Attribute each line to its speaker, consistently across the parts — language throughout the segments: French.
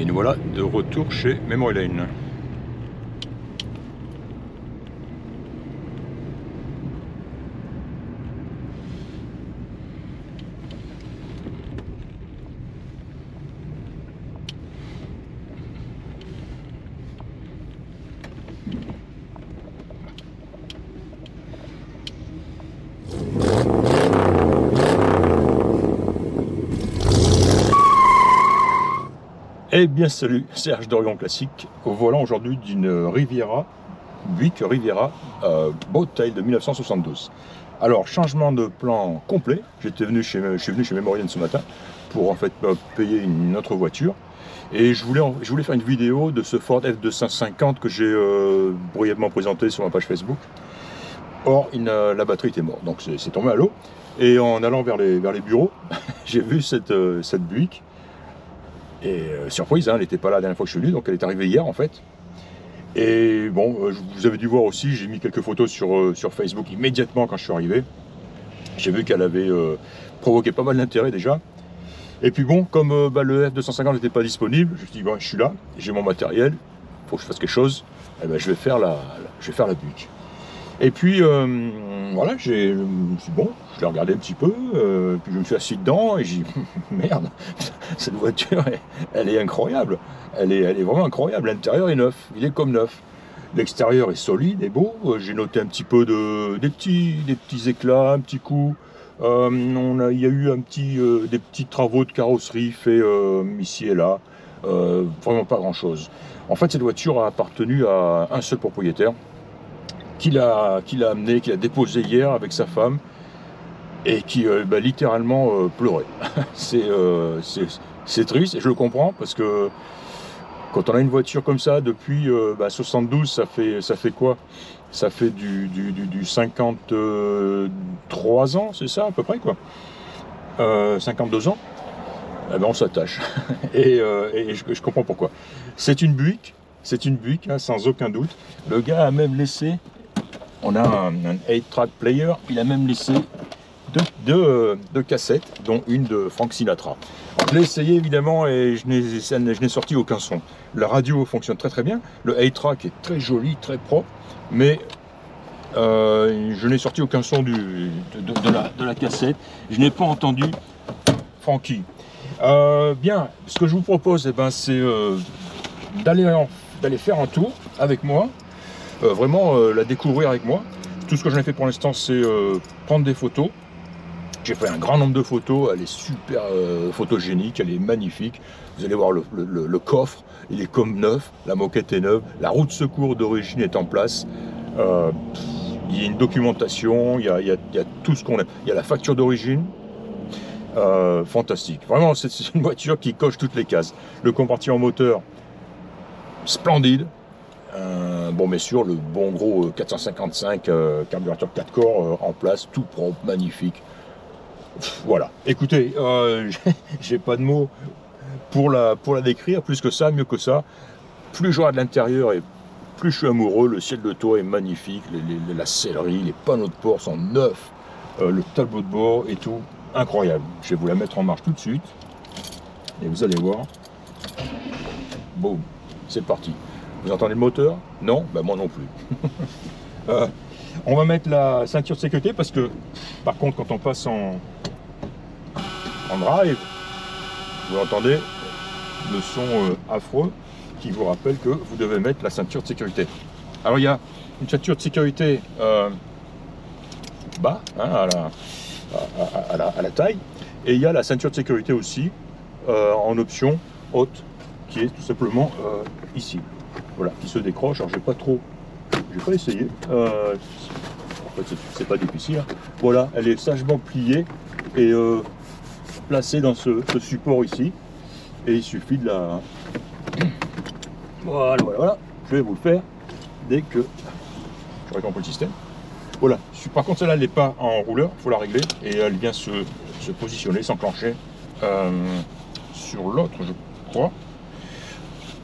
Speaker 1: Et nous voilà de retour chez Memory Lane. Eh bien salut, Serge d'Orion Classique, au volant aujourd'hui d'une Riviera, Buick Riviera Bowtail de 1972. Alors, changement de plan complet, je suis venu chez Memory Lane ce matin pour en fait payer une autre voiture. Et je voulais faire une vidéo de ce Ford F250 que j'ai brièvement présenté sur ma page Facebook. Or, la batterie était morte, donc c'est tombé à l'eau. Et en allant vers les bureaux, j'ai vu cette Buick. Et surprise, hein, elle n'était pas là la dernière fois que je suis venu, donc elle est arrivée hier en fait. Et bon, vous avez dû voir aussi, j'ai mis quelques photos sur Facebook immédiatement quand je suis arrivé. J'ai vu qu'elle avait provoqué pas mal d'intérêt déjà. Et puis bon, comme le F250 n'était pas disponible, je me suis dit, bon, je suis là, j'ai mon matériel, il faut que je fasse quelque chose, et ben, je vais faire la Buick. Et puis voilà, bon, je l'ai regardé un petit peu, puis je me suis assis dedans et j'ai dit merde, cette voiture, elle est incroyable, elle est vraiment incroyable. L'intérieur est neuf, il est comme neuf. L'extérieur est solide et beau. J'ai noté un petit peu des petits éclats, un petit coup. Il y a eu des petits travaux de carrosserie faits ici et là. Vraiment pas grand chose. En fait, cette voiture a appartenu à un seul propriétaire, qu'il a déposé hier avec sa femme et qui littéralement pleurait. C'est triste et je le comprends parce que quand on a une voiture comme ça depuis 72, ça fait quoi? Ça fait du 53 ans, c'est ça à peu près quoi. 52 ans, eh ben on s'attache. et je comprends pourquoi. C'est une Buick, hein, sans aucun doute. Le gars a même laissé, on a un 8-track player, il a même laissé deux cassettes, dont une de Frank Sinatra. Alors, je l'ai essayé évidemment et je n'ai sorti aucun son. La radio fonctionne très très bien, le 8-track est très joli, très propre, mais je n'ai sorti aucun son de la cassette. Je n'ai pas entendu Frankie. Bien, ce que je vous propose, c'est d'aller faire un tour avec moi, vraiment la découvrir avec moi. Tout ce que j'en ai fait pour l'instant, c'est prendre des photos. J'ai fait un grand nombre de photos, elle est super photogénique, elle est magnifique. Vous allez voir le coffre, il est comme neuf, la moquette est neuve, la roue de secours d'origine est en place. Il y a une documentation, il y a tout ce qu'on a. Il y a la facture d'origine, fantastique. Vraiment, c'est une voiture qui coche toutes les cases. Le compartiment moteur, splendide. Bon, mais sûr, le bon gros 455 carburateur 4 corps en place, tout propre, magnifique. Voilà, écoutez, j'ai pas de mots pour la décrire, plus que ça, mieux que ça. Plus je regarde l'intérieur et plus je suis amoureux. Le ciel de toit est magnifique, la sellerie, les panneaux de port sont neufs, le tableau de bord et tout, incroyable. Je vais vous la mettre en marche tout de suite et vous allez voir. Boum, c'est parti. Vous entendez le moteur? Non? Ben moi non plus. On va mettre la ceinture de sécurité parce que, par contre, quand on passe en drive, vous entendez le son affreux qui vous rappelle que vous devez mettre la ceinture de sécurité. Alors il y a une ceinture de sécurité bas, hein, à la taille, et il y a la ceinture de sécurité aussi en option haute, qui est tout simplement ici. Voilà, qui se décroche. Alors j'ai pas essayé. En fait, c'est pas difficile. Hein. Voilà, elle est sagement pliée et placée dans ce support ici. Et il suffit de la. Voilà. Je vais vous le faire dès que j'aurai compris le système. Voilà. Par contre, celle-là, elle n'est pas en rouleur. Il faut la régler et elle vient se positionner, s'enclencher sur l'autre, je crois.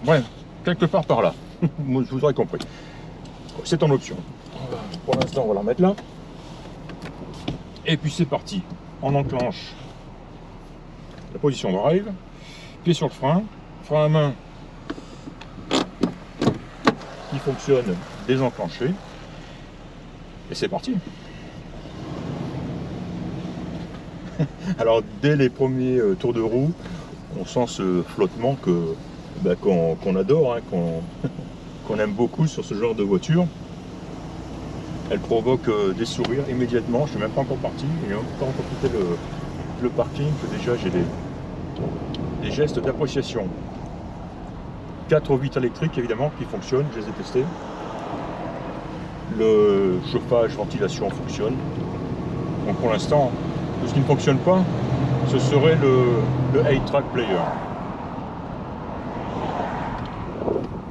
Speaker 1: Bref, quelque part par là. Je vous aurais compris. C'est en option. Pour l'instant, on va la remettre là. Et puis c'est parti. On enclenche la position drive, pied sur le frein à main qui fonctionne, désenclenché. Et c'est parti. Alors dès les premiers tours de roue, on sent ce flottement qu'on adore, hein, qu'on aime beaucoup sur ce genre de voiture. Elle provoque des sourires immédiatement. Je ne suis même pas encore parti, je n'ai même pas encore quitté le parking, que déjà j'ai des gestes d'appréciation. 4 vitres électriques évidemment qui fonctionnent, je les ai testés. Le chauffage, ventilation fonctionne. Donc pour l'instant, tout ce qui ne fonctionne pas, ce serait le 8-track player.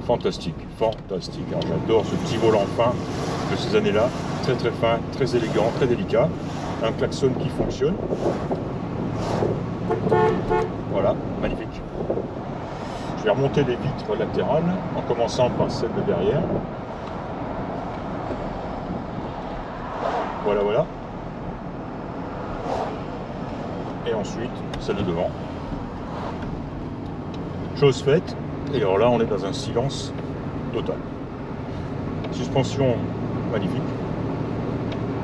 Speaker 1: Fantastique, fantastique. Alors j'adore ce petit volant fin de ces années-là, très très fin, très élégant, très délicat. Un klaxon qui fonctionne. Voilà, magnifique. Je vais remonter les vitres latérales en commençant par celle de derrière. Voilà, voilà. Et ensuite, celle de devant. Chose faite. Et alors là, on est dans un silence total. Suspension magnifique.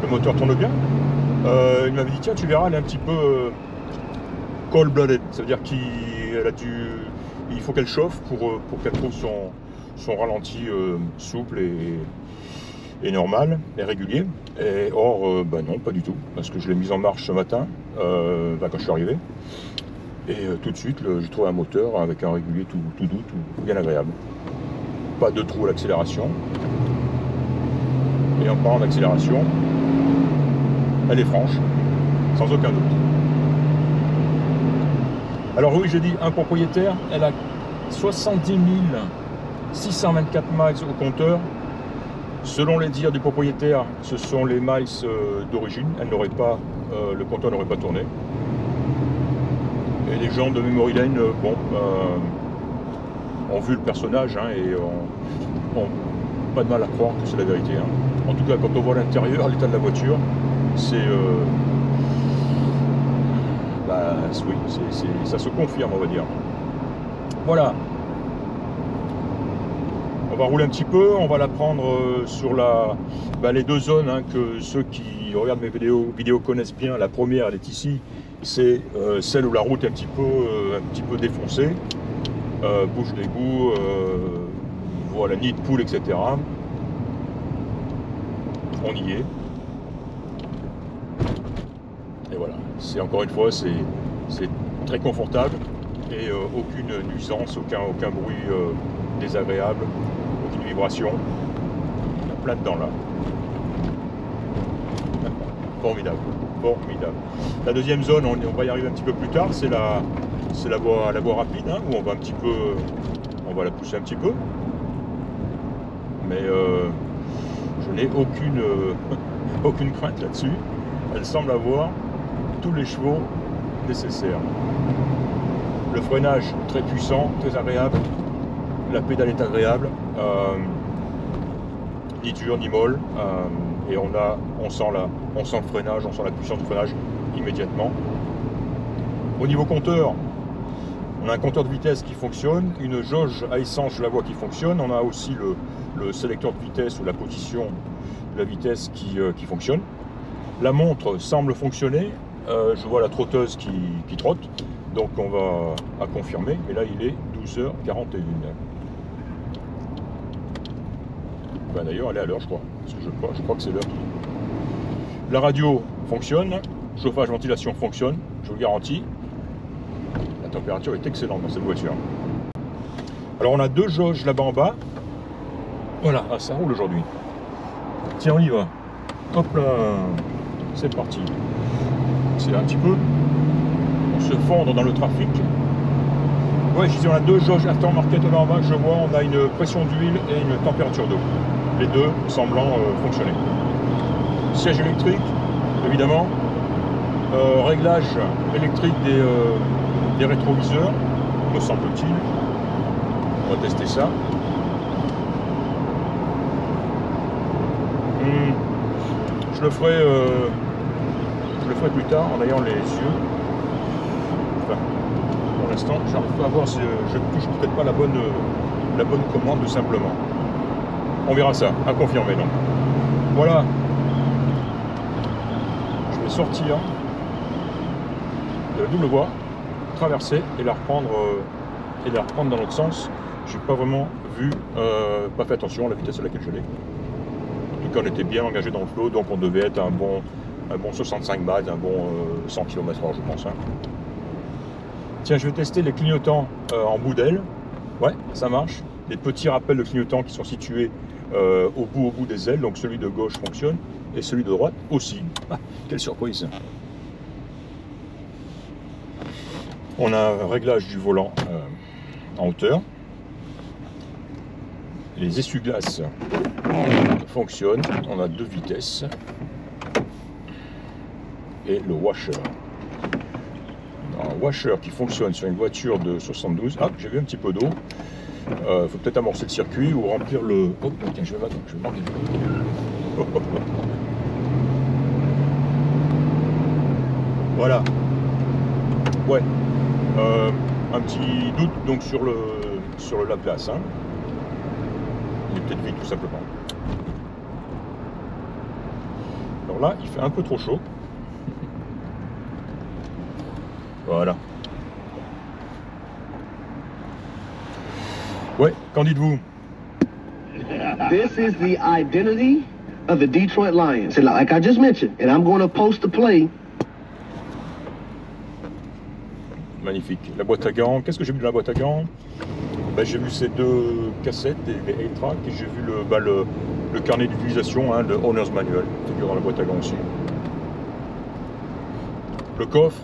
Speaker 1: Le moteur tourne bien. Il m'avait dit, tiens, tu verras, elle est un petit peu cold-blooded. Ça veut dire il faut qu'elle chauffe pour qu'elle trouve son ralenti souple et normal et régulier. Et or, bah non, pas du tout. Parce que je l'ai mise en marche ce matin, quand je suis arrivé. Et tout de suite, j'ai trouvé un moteur avec un régulier tout doux, tout bien agréable. Pas de trou à l'accélération. Et en parlant d'accélération, elle est franche, sans aucun doute. Alors oui, j'ai dit un propriétaire, elle a 70 624 miles au compteur. Selon les dires du propriétaire, ce sont les miles d'origine. Elle n'aurait pas, le compteur n'aurait pas tourné. Et les gens de Memory Lane, ont vu le personnage, hein, et ont pas de mal à croire que c'est la vérité. Hein. En tout cas, quand on voit l'intérieur, l'état de la voiture, c'est oui, ça se confirme, on va dire. Voilà. On va rouler un petit peu, on va la prendre sur les deux zones, hein, que ceux qui regardent mes vidéos connaissent bien. La première, elle est ici, c'est celle où la route est un petit peu défoncée, bouche d'égout, voilà, nid de poule, etc. On y est. Et voilà, c'est encore une fois, c'est très confortable et aucune nuisance, aucun bruit désagréable, aucune vibration. Il y a plein dedans là. Formidable, formidable. La deuxième zone, on va y arriver un petit peu plus tard, c'est la voie rapide, hein, où on va la pousser un petit peu. Mais je n'ai aucune crainte là-dessus. Elle semble avoir tous les chevaux nécessaires. Le freinage très puissant, très agréable. La pédale est agréable, ni dur ni molle, et on sent le freinage, on sent la puissance du freinage immédiatement. Au niveau compteur, on a un compteur de vitesse qui fonctionne, une jauge à essence, je la vois, qui fonctionne. On a aussi le sélecteur de vitesse ou la position de la vitesse qui fonctionne. La montre semble fonctionner. Je vois la trotteuse qui trotte, donc on va confirmer. Mais là, il est 12h41. Ben, d'ailleurs, elle est à l'heure, je crois. Parce que je crois que c'est l'heure. La radio fonctionne, chauffage, ventilation fonctionne, je vous le garantis. La température est excellente dans cette voiture. Alors on a deux jauges là-bas en bas. Voilà, ça roule aujourd'hui. Tiens, on y va. Hop là, c'est parti. C'est un petit peu pour se fondre dans le trafic. Ouais, je disais, on a deux jauges aftermarket là en bas, je vois, on a une pression d'huile et une température d'eau. Les deux semblant fonctionner. Siège électrique, évidemment. Réglage électrique des rétroviseurs, me semble-t-il. On va tester ça. Je le ferai plus tard en ayant les yeux. Enfin, pour l'instant, j'arrive pas à voir si je ne touche peut-être pas la bonne commande tout simplement. On verra ça, à confirmer donc. Voilà. Je vais sortir de la double voie, traverser et la reprendre dans l'autre sens. J'ai pas vraiment vu, pas fait attention à la vitesse à laquelle je l'ai. En tout cas, on était bien engagé dans le flot, donc on devait être un bon 65 bahts, un bon 100 km/h, je pense. Hein. Tiens, je vais tester les clignotants en bout d'aile. Ouais, ça marche. Les petits rappels de clignotants qui sont situés au bout des ailes, donc celui de gauche fonctionne et celui de droite aussi. Ah, quelle surprise! On a un réglage du volant en hauteur. Les essuie-glaces fonctionnent. On a 2 vitesses. Et le washer. Un washer qui fonctionne sur une voiture de 72. Ah, j'ai vu un petit peu d'eau. Faut peut-être amorcer le circuit ou remplir le... Oh, tiens, je vais manquer. Voilà. Ouais. Un petit doute donc sur le lave-glace. Hein. Il est peut-être vide tout simplement. Alors là, il fait un peu trop chaud. Voilà. Ouais, qu'en dites-vous?
Speaker 2: This is the identity of the Detroit Lions. And like I just mentioned, and I'm going to post the play.
Speaker 1: Magnifique. La boîte à gants. Qu'est-ce que j'ai vu de la boîte à gants? Ben, j'ai vu ces 2 cassettes, les 8-tracks, et j'ai vu le carnet d'utilisation, hein, le Owner's Manual, qui figure dans la boîte à gants aussi. Le coffre.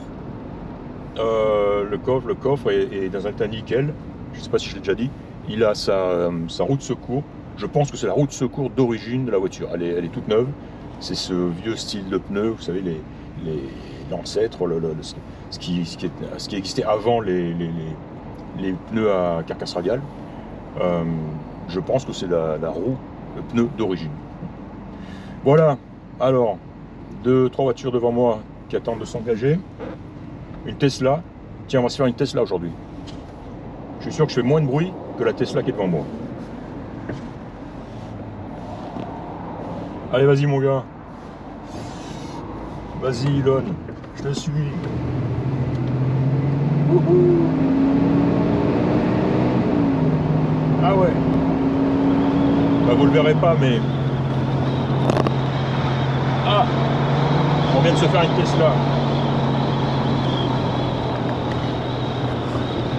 Speaker 1: Le coffre est dans un état nickel. Je ne sais pas si je l'ai déjà dit. Il a sa roue de secours. Je pense que c'est la roue de secours d'origine de la voiture. Elle est toute neuve. C'est ce vieux style de pneu, vous savez, l'ancêtre, ce qui existait avant les pneus à carcasse radiale. Je pense que c'est la roue, le pneu d'origine. Voilà. Alors, 2-3 voitures devant moi qui attendent de s'engager. Une Tesla. Tiens, on va se faire une Tesla aujourd'hui. Je suis sûr que je fais moins de bruit que la Tesla qui est devant moi. Allez, vas-y mon gars. Vas-y Elon, je te suis. Wouhou. Ah ouais. Bah, vous le verrez pas, mais... Ah, on vient de se faire une Tesla.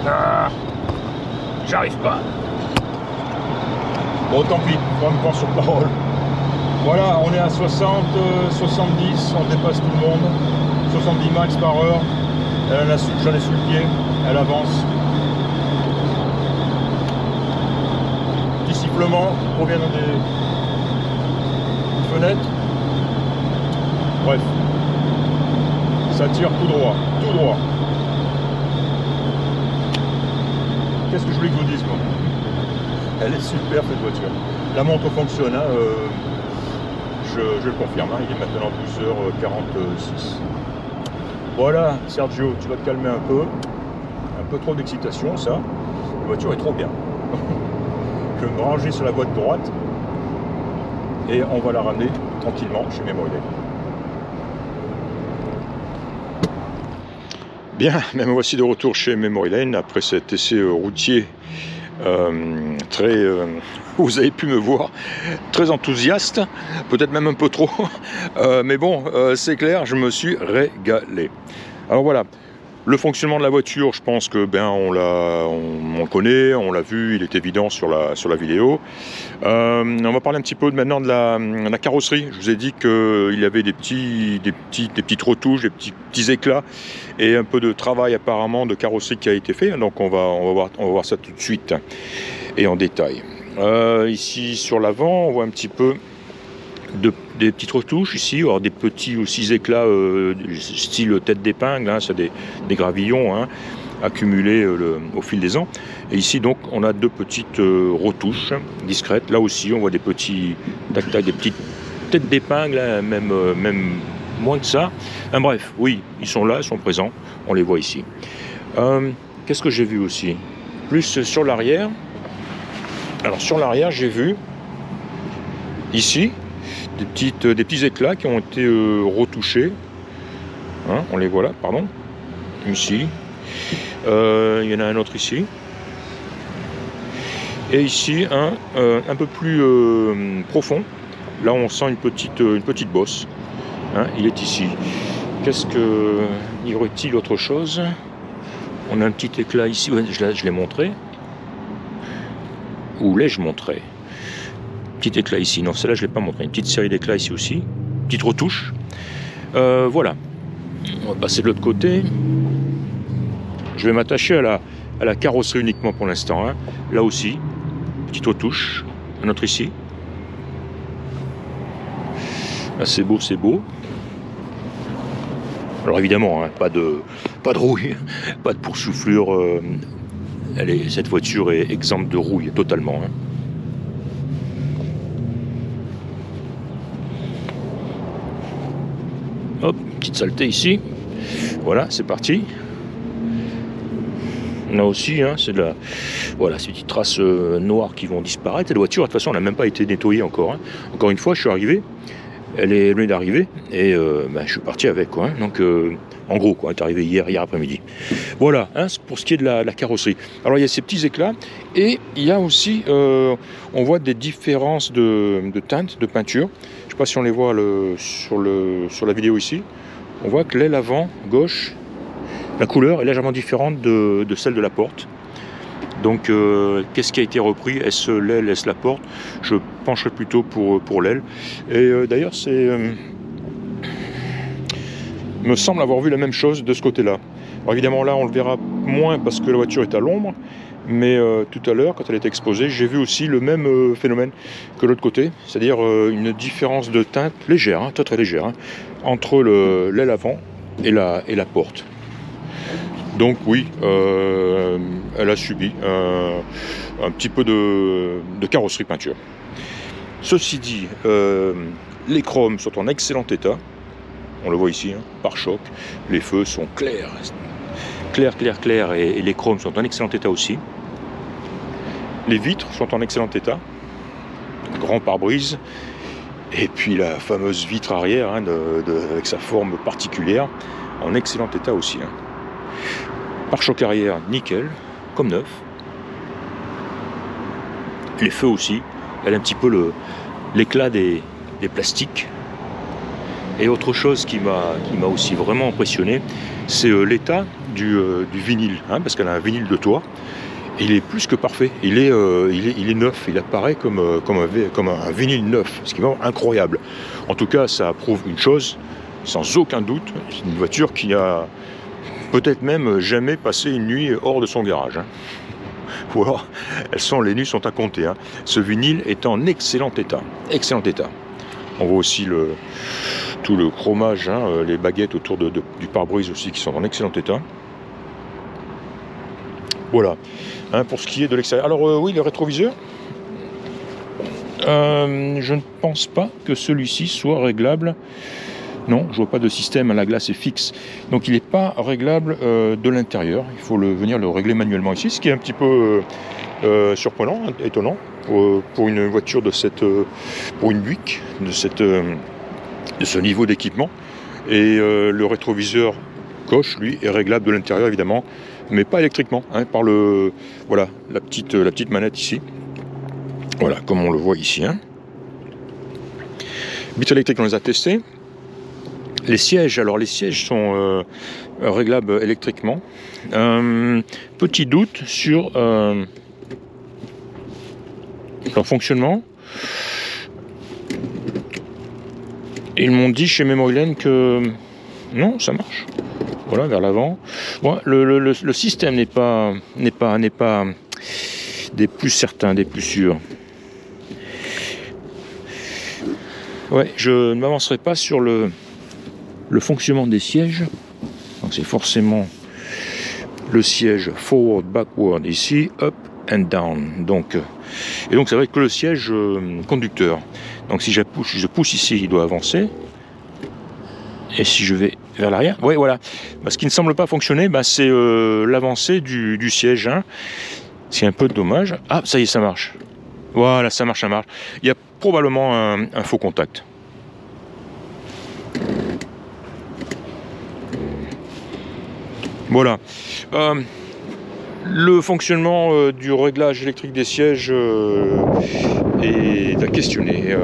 Speaker 1: Ah, j'arrive pas. Bon, tant pis, on me prend sur parole. Voilà, on est à 60, 70, on dépasse tout le monde. 70 max par heure. J'en ai sous le pied, elle avance. Petit sifflement provient des fenêtres. Bref, ça tire tout droit, tout droit. Qu'est-ce que je voulais que vous dise, moi? Elle est super cette voiture. La montre fonctionne, hein, je le confirme, hein, il est maintenant 12h46. Voilà, Sergio, tu vas te calmer un peu trop d'excitation, ça. La voiture est trop bien. Je vais me ranger sur la voie de droite et on va la ramener tranquillement chez Memory Lane. Bien, me voici de retour chez Memory Lane après cet essai routier très, vous avez pu me voir, très enthousiaste, peut-être même un peu trop, mais bon, c'est clair, je me suis régalé. Alors voilà, le fonctionnement de la voiture, je pense que on le connaît, on l'a vu, il est évident sur la vidéo. On va parler un petit peu maintenant de la carrosserie. Je vous ai dit qu'il y avait des petites retouches, des petits éclats et un peu de travail apparemment de carrosserie qui a été fait. Donc on va voir ça tout de suite et en détail. Ici sur l'avant, on voit un petit peu des petites retouches ici, alors des petits aussi éclats style tête d'épingle, hein, c'est des gravillons hein, accumulés au fil des ans. Et ici donc on a 2 petites retouches discrètes. Là aussi on voit des petits tac-tac, des petites têtes d'épingle, hein, même moins que ça. Enfin, bref, oui, ils sont là, ils sont présents, on les voit ici. Qu'est-ce que j'ai vu aussi? Plus sur l'arrière. Alors sur l'arrière j'ai vu Ici, des petits éclats qui ont été retouchés. Hein, on les voit là, pardon. Ici. Il y en a un autre ici. Et ici, un peu plus profond. Là, on sent une petite bosse. Hein, il est ici. Qu'est-ce que... Y aurait-il autre chose? On a un petit éclat ici. Ouais, je l'ai montré. Où l'ai-je montré? Petit éclat ici. Non, celle-là, je ne l'ai pas montré. Une petite série d'éclats ici aussi. Petite retouche. Voilà. On va passer de l'autre côté. Je vais m'attacher à la carrosserie uniquement pour l'instant. Hein. Là aussi. Petite retouche. Un autre ici. Là, c'est beau, c'est beau. Alors évidemment, hein, pas de rouille, pas de poursouflure. Cette voiture est exempte de rouille totalement. Hein. Hop, petite saleté ici. Voilà, c'est parti. Là aussi, hein, c'est de la... Voilà, ces petites traces noires qui vont disparaître. Et la voiture, de toute façon, elle n'a même pas été nettoyée encore. Hein. Encore une fois, je suis arrivé. Elle venue d'arriver et je suis parti avec. Quoi, hein. Donc, en gros, quoi, elle est arrivée hier après-midi. Voilà, hein, pour ce qui est de la carrosserie. Alors, il y a ces petits éclats et il y a aussi, on voit des différences de teintes, de peinture. Je ne sais pas si on les voit sur la vidéo ici. On voit que l'aile avant, gauche, la couleur est légèrement différente de celle de la porte. Donc, qu'est-ce qui a été repris? Est-ce l'aile, est-ce la porte? Je pencherai plutôt pour l'aile. Et d'ailleurs, me semble avoir vu la même chose de ce côté-là. Alors évidemment, là, on le verra moins parce que la voiture est à l'ombre. Mais tout à l'heure, quand elle était exposée, j'ai vu aussi le même phénomène que l'autre côté. C'est-à-dire une différence de teinte légère, hein, très très légère, hein, entre l'aile avant et la porte. Donc oui, elle a subi un petit peu de carrosserie peinture. Ceci dit, les chromes sont en excellent état. On le voit ici, hein, par choc. Les feux sont clairs. Clair, et les chromes sont en excellent état aussi. Les vitres sont en excellent état. Grand pare-brise. Et puis la fameuse vitre arrière, hein, avec sa forme particulière, en excellent état aussi. Hein. Pare-choc arrière, nickel, comme neuf. Les feux aussi. Elle a un petit peu l'éclat des plastiques. Et autre chose qui m'a aussi vraiment impressionné, c'est l'état du vinyle, hein, parce qu'elle a un vinyle de toit. Il est plus que parfait. Il est neuf. Il apparaît comme un vinyle neuf, ce qui est vraiment incroyable. En tout cas, ça prouve une chose, sans aucun doute, c'est une voiture qui a peut-être même jamais passé une nuit hors de son garage. Hein. Ou alors, les nuits sont à compter. Hein. Ce vinyle est en excellent état. Excellent état. On voit aussi tout le chromage, hein, les baguettes autour du pare-brise aussi qui sont en excellent état. Voilà, hein, pour ce qui est de l'extérieur. Alors oui, le rétroviseur, je ne pense pas que celui-ci soit réglable. Non, je vois pas de système à la glace est fixe. Donc il n'est pas réglable de l'intérieur. Il faut venir le régler manuellement ici, ce qui est un petit peu surprenant, étonnant pour une voiture pour une Buick de ce niveau d'équipement. Et le rétroviseur gauche, lui, est réglable de l'intérieur évidemment, mais pas électriquement, hein, par la petite manette ici. Voilà, comme on le voit ici. Hein. Vitres électriques, on les a testés. Les sièges sont réglables électriquement. Petit doute sur leur fonctionnement. Ils m'ont dit chez Memory Lane que non, ça marche. Voilà, vers l'avant. Bon, le système n'est pas des plus certains, des plus sûrs. Ouais, je ne m'avancerai pas sur le fonctionnement des sièges. Donc c'est forcément le siège forward, backward ici, up and down. Donc ça va être que le siège conducteur. Donc si je pousse ici, il doit avancer. Et si je vais vers l'arrière, oui, voilà. Ce qui ne semble pas fonctionner, c'est l'avancée du siège. Hein. C'est un peu dommage. Ah, ça y est, ça marche. Voilà, ça marche, ça marche. Il y a probablement un faux contact. Voilà. Le fonctionnement du réglage électrique des sièges est à questionner.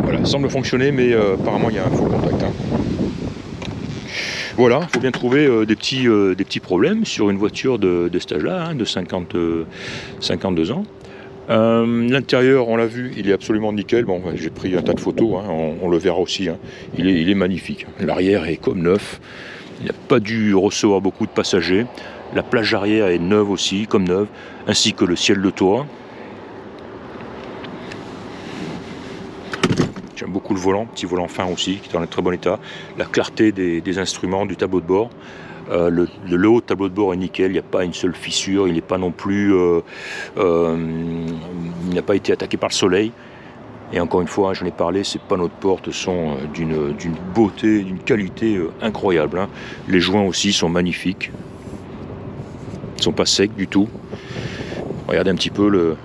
Speaker 1: Voilà, semble fonctionner, mais apparemment il y a un faux contact. Hein. Voilà, il faut bien trouver des petits problèmes sur une voiture de cet âge-là, hein, de 52 ans. L'intérieur, on l'a vu, il est absolument nickel. Bon, j'ai pris un tas de photos, hein, on le verra aussi. Hein. Il est magnifique. L'arrière est comme neuf. Il n'a pas dû recevoir beaucoup de passagers. La plage arrière est neuve aussi, comme neuve, ainsi que le ciel de toit. J'aime beaucoup le volant, petit volant fin aussi, qui est dans un très bon état. La clarté des instruments, du tableau de bord. Le haut tableau de bord est nickel, il n'y a pas une seule fissure, il n'est pas non plus... il n'a pas été attaqué par le soleil. Et encore une fois, j'en ai parlé, ces panneaux de porte sont d'une beauté, d'une qualité incroyable. Hein. Les joints aussi sont magnifiques. Ils ne sont pas secs du tout. Regardez un petit peu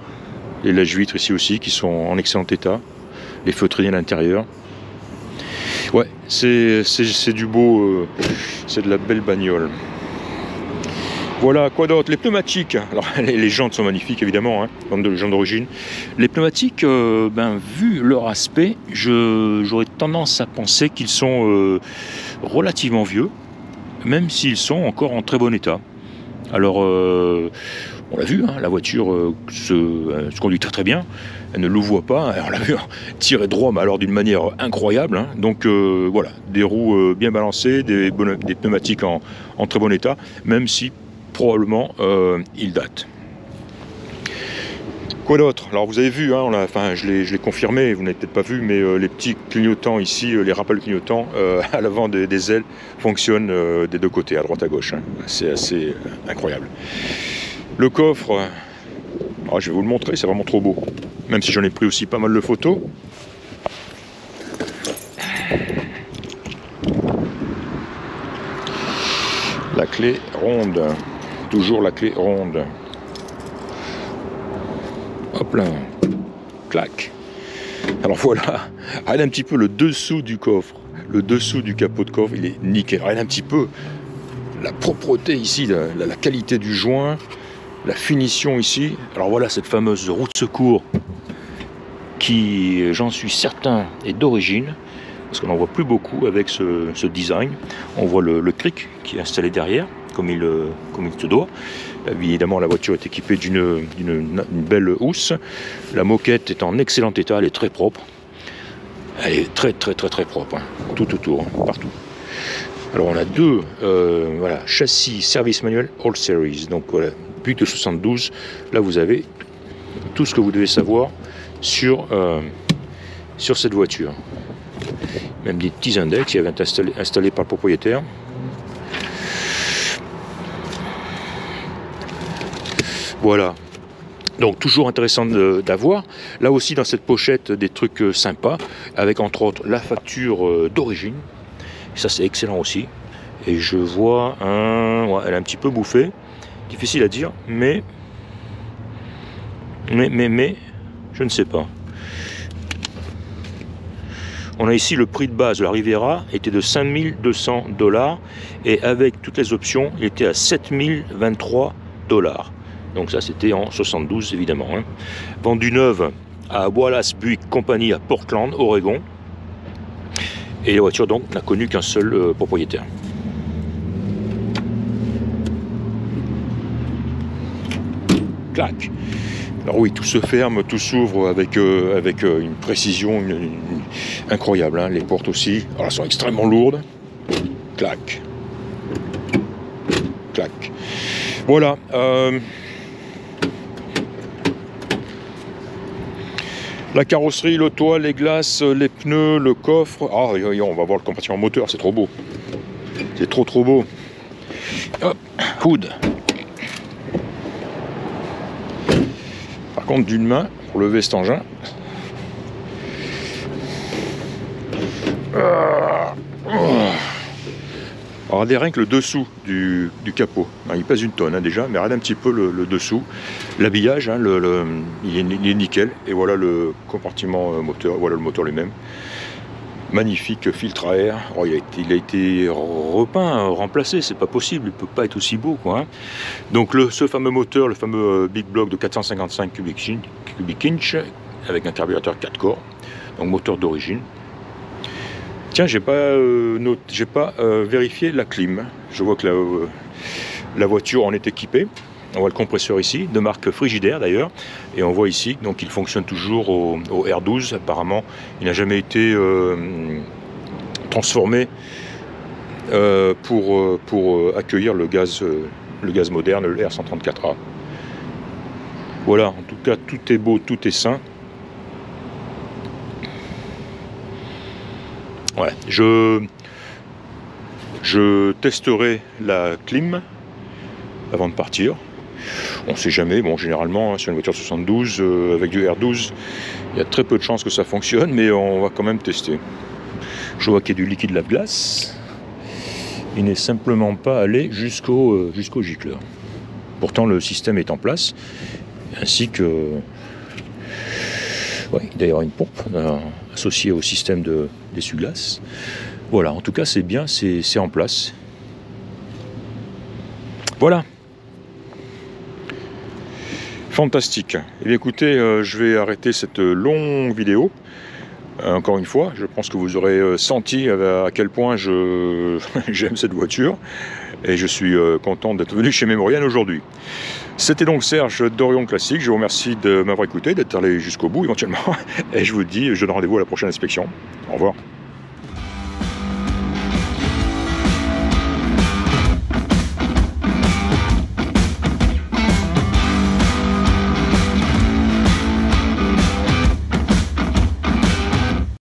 Speaker 1: les lèche-vitres ici aussi, qui sont en excellent état. Les feutrines à l'intérieur. Ouais, c'est du beau, c'est de la belle bagnole. Voilà, quoi d'autre? Les pneumatiques. Alors, les jantes sont magnifiques, évidemment, hein, les jantes d'origine. Les pneumatiques, vu leur aspect, j'aurais tendance à penser qu'ils sont relativement vieux, même s'ils sont encore en très bon état. Alors, on l'a vu, hein, la voiture se conduit très très bien. Elle ne louvoie pas, on l'a vu tirer droit, mais alors d'une manière incroyable. Hein. Donc voilà, des roues bien balancées, des pneumatiques en très bon état, même si probablement ils datent. Quoi d'autre? Alors vous avez vu, hein, je l'ai confirmé, vous n'avez peut-être pas vu, mais les petits clignotants ici, les rappels clignotants à l'avant des ailes fonctionnent des deux côtés, à droite à gauche. Hein. C'est assez incroyable. Le coffre, je vais vous le montrer, c'est vraiment trop beau. Même si j'en ai pris aussi pas mal de photos. La clé ronde. Toujours la clé ronde. Hop là. Clac. Alors voilà. Regardez un petit peu le dessous du coffre. Le dessous du capot de coffre, il est nickel. Regardez un petit peu la propreté ici, la qualité du joint, la finition ici. Alors voilà cette fameuse roue de secours qui, j'en suis certain, est d'origine, parce qu'on n'en voit plus beaucoup avec ce design. On voit le cric qui est installé derrière, comme il se doit. Évidemment, la voiture est équipée d'une belle housse. La moquette est en excellent état, elle est très propre. Elle est très très très très propre, hein, tout autour, hein, partout. Alors on a deux châssis service manuel All Series. Donc voilà, Buick de 72. Là vous avez tout ce que vous devez savoir sur cette voiture. Même des petits index qui avaient été installés par le propriétaire. Voilà. Donc toujours intéressant d'avoir. Là aussi dans cette pochette des trucs sympas, avec entre autres la facture d'origine. Ça c'est excellent aussi. Et je vois elle est un petit peu bouffée. Difficile à dire, mais je ne sais pas. On a ici le prix de base de la Riviera était de 5200 $, et avec toutes les options, il était à 7023 $. Donc ça c'était en 72 évidemment. Hein. Vendu neuve à Wallace Buick Company à Portland, Oregon. Et la voiture donc n'a connu qu'un seul propriétaire. Clac. Alors oui, tout se ferme, tout s'ouvre avec une précision incroyable. Hein. Les portes aussi, alors, elles sont extrêmement lourdes. Clac. Clac. Voilà. La carrosserie, le toit, les glaces, les pneus, le coffre. Ah, on va voir le compartiment moteur, c'est trop beau. C'est trop beau. Hop, hood. Par contre, d'une main, pour lever cet engin. Alors regardez rien que le dessous du capot, il pèse une tonne déjà, mais regardez un petit peu le dessous, l'habillage, il est nickel, et voilà le compartiment moteur, voilà le moteur lui-même. Magnifique filtre à air. Oh, il a été repeint, remplacé, c'est pas possible, il peut pas être aussi beau quoi. Donc ce fameux moteur, le fameux Big Block de 455 cubic inch avec un carburateur 4 corps, donc moteur d'origine. Tiens, j'ai pas vérifié la clim. Je vois que la voiture en est équipée. On voit le compresseur ici, de marque Frigidaire d'ailleurs, et on voit ici, donc il fonctionne toujours au R12, apparemment il n'a jamais été transformé pour accueillir le gaz moderne, le R134A. Voilà, en tout cas tout est beau, tout est sain. Ouais, je testerai la clim avant de partir. On ne sait jamais, bon généralement sur une voiture 72 avec du R12, il y a très peu de chances que ça fonctionne, mais on va quand même tester. Je vois qu'il y a du liquide lave-glace. Il n'est simplement pas allé jusqu'au gicleur. Pourtant le système est en place, ainsi que il doit y avoir une pompe associée au système d'essuie-glace. Voilà, en tout cas c'est bien, c'est en place. Voilà. Fantastique. Et bien écoutez, je vais arrêter cette longue vidéo. Encore une fois, je pense que vous aurez senti à quel point j'aime cette voiture. Et je suis content d'être venu chez Mémorienne aujourd'hui. C'était donc Serge d'Orion Classique. Je vous remercie de m'avoir écouté, d'être allé jusqu'au bout éventuellement. Et je vous dis, je donne rendez-vous à la prochaine inspection. Au revoir.